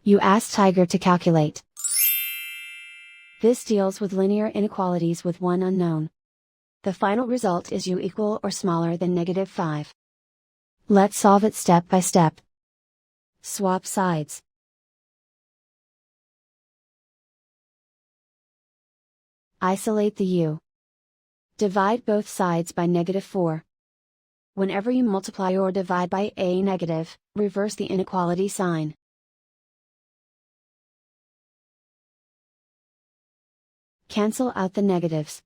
You ask Tiger to calculate. This deals with linear inequalities with one unknown. The final result is u equal or smaller than -5. Let's solve it step by step. Swap sides. Isolate the u. Divide both sides by -4. Whenever you multiply or divide by a negative, reverse the inequality sign. Cancel out the negatives.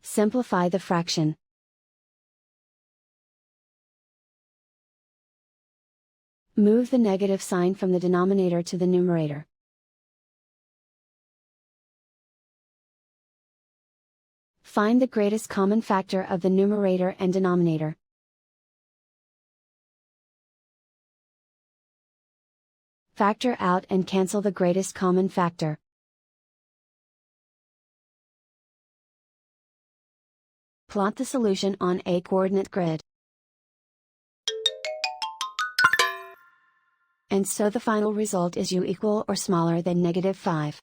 Simplify the fraction. Move the negative sign from the denominator to the numerator. Find the greatest common factor of the numerator and denominator. Factor out and cancel the greatest common factor. Plot the solution on a coordinate grid. And so the final result is u equal or smaller than -5.